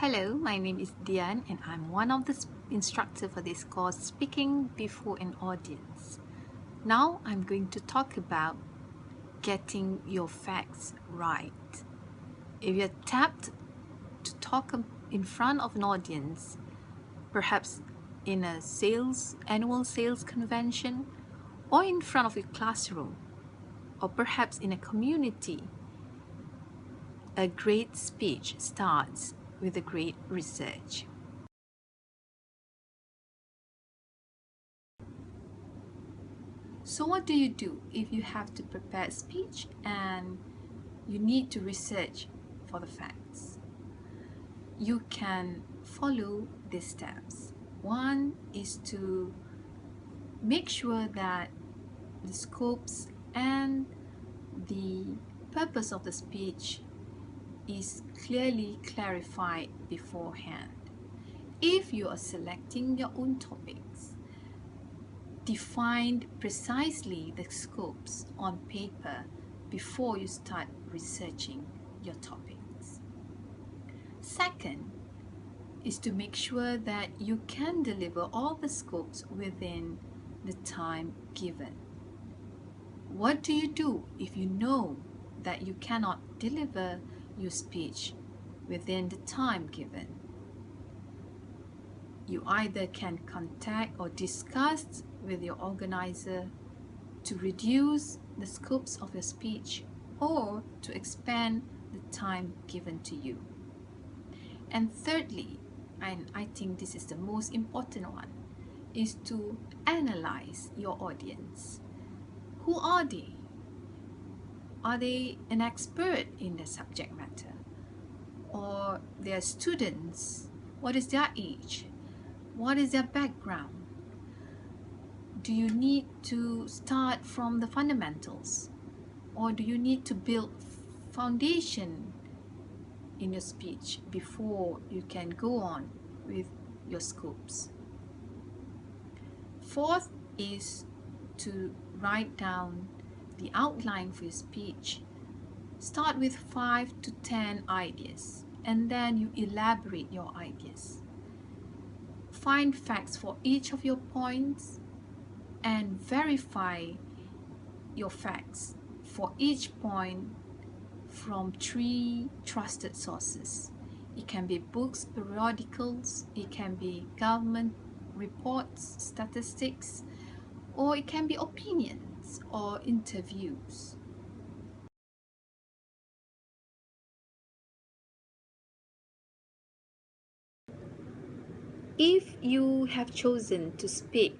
Hello, my name is Dian and I'm one of the instructors for this course, Speaking Before an Audience. Now I'm going to talk about getting your facts right. If you're tapped to talk in front of an audience, perhaps in a annual sales convention, or in front of your classroom, or perhaps in a community, a great speech starts with a great research. So what do you do if you have to prepare a speech and you need to research for the facts? You can follow these steps. One is to make sure that the scopes and the purpose of the speech is clearly clarified beforehand. If you are selecting your own topics, define precisely the scopes on paper before you start researching your topics. Second is to make sure that you can deliver all the scopes within the time given. What do you do if you know that you cannot deliver your speech within the time given? You either can contact or discuss with your organizer to reduce the scopes of your speech or to expand the time given to you. And thirdly, and I think this is the most important one, is to analyze your audience. Who are they? Are they an expert in the subject matter? Or they are students? What is their age? What is their background? Do you need to start from the fundamentals? Or do you need to build foundation in your speech before you can go on with your scopes? Fourth is to write down the outline for your speech. Start with 5 to 10 ideas and then you elaborate your ideas. Find facts for each of your points and verify your facts for each point from 3 trusted sources. It can be books, periodicals, it can be government reports, statistics, or it can be opinions or interviews. If you have chosen to speak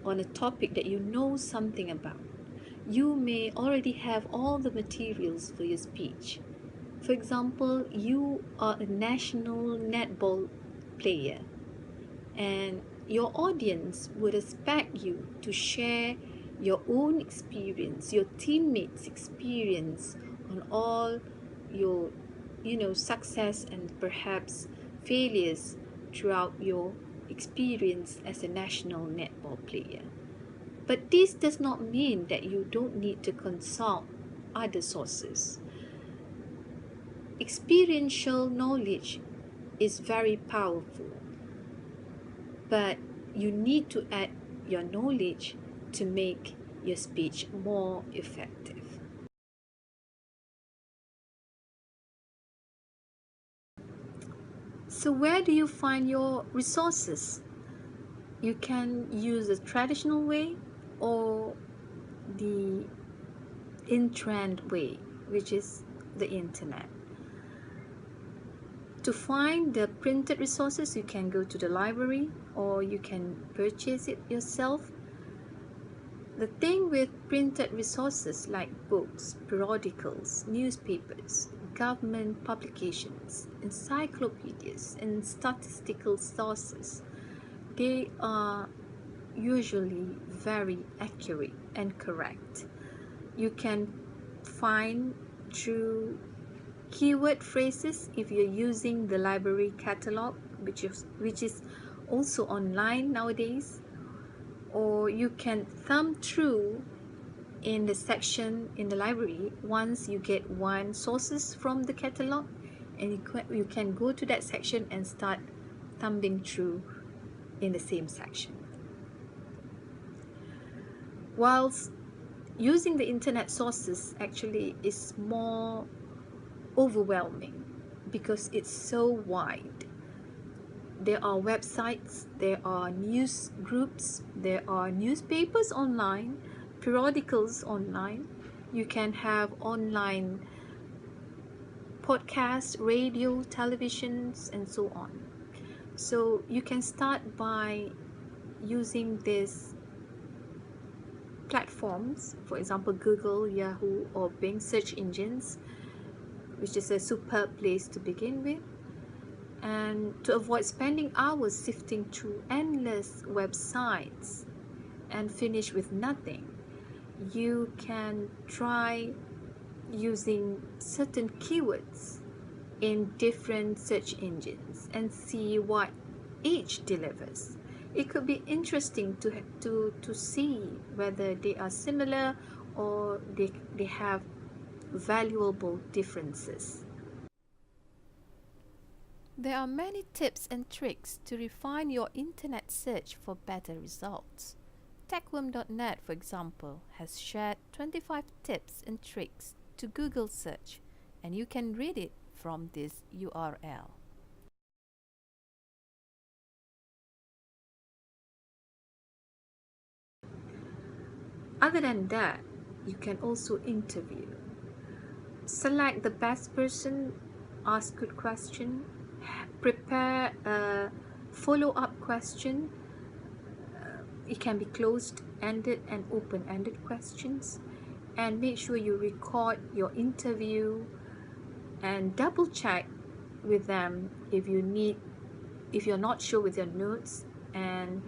on a topic that you know something about, you may already have all the materials for your speech. For example, you are a national netball player and your audience would expect you to share your own experience, your teammates' experience on all your success and perhaps failures throughout your experience as a national netball player. But this does not mean that you don't need to consult other sources. Experiential knowledge is very powerful, but you need to add your knowledge to make your speech more effective. So where do you find your resources? You can use the traditional way or the in-trend way, which is the internet. To find the printed resources, you can go to the library or you can purchase it yourself. The thing with printed resources like books, periodicals, newspapers, government publications, encyclopedias, and statistical sources, they are usually very accurate and correct. You can find through keyword phrases if you're using the library catalog, which is also online nowadays, or you can thumb through in the section in the library once you get one sources from the catalog, and you can go to that section and start thumbing through in the same section. Whilst using the internet sources actually is more overwhelming because it's so wide. There are websites, there are news groups, there are newspapers online, periodicals online. You can have online podcasts, radio, televisions, and so on. So you can start by using these platforms, for example Google, Yahoo, or Bing search engines, which is a superb place to begin with. And to avoid spending hours sifting through endless websites and finish with nothing, you can try using certain keywords in different search engines and see what each delivers. It could be interesting to see whether they are similar or they have valuable differences. There are many tips and tricks to refine your internet search for better results. Techworm.net, for example, has shared 25 tips and tricks to Google search, and you can read it from this URL. Other than that, you can also interview. Select the best person, ask good question, prepare a follow-up question. It can be closed-ended and open-ended questions, and make sure you record your interview and double check with them if you're not sure with your notes, and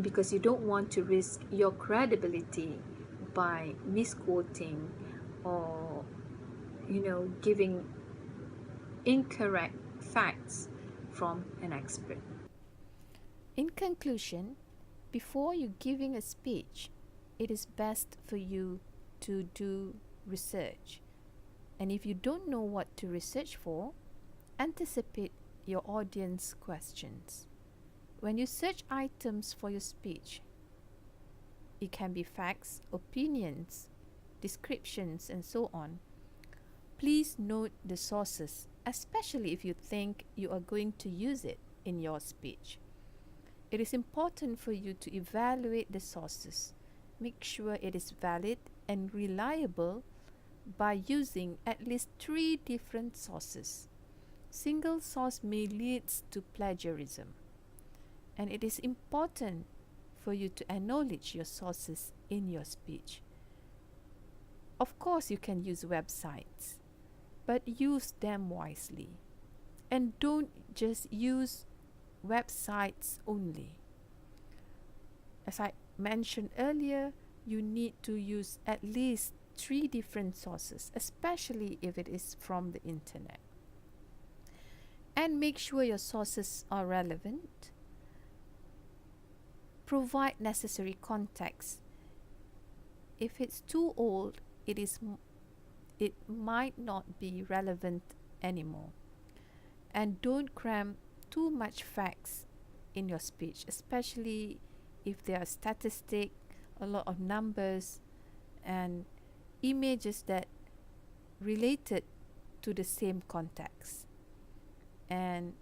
because you don't want to risk your credibility by misquoting or giving incorrect facts from an expert. In conclusion, before you giving a speech, it is best for you to do research. And if you don't know what to research for, anticipate your audience questions. When you search items for your speech, it can be facts, opinions, descriptions, and so on. Please note the sources, especially if you think you are going to use it in your speech. It is important for you to evaluate the sources. Make sure it is valid and reliable by using at least 3 different sources. Single source may lead to plagiarism, and it is important for you to acknowledge your sources in your speech. Of course, you can use websites, but use them wisely. And don't just use websites only. As I mentioned earlier, you need to use at least 3 different sources, especially if it is from the internet. And make sure your sources are relevant. Provide necessary context. If it's too old, it might not be relevant anymore. And don't cram too much facts in your speech, especially if there are statistics, a lot of numbers, and images that related to the same context. And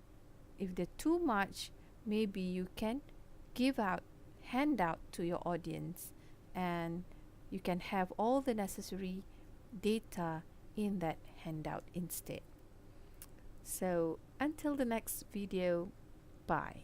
if they're too much, maybe you can give out handout to your audience, and you can have all the necessary data in that handout instead. So until the next video, bye.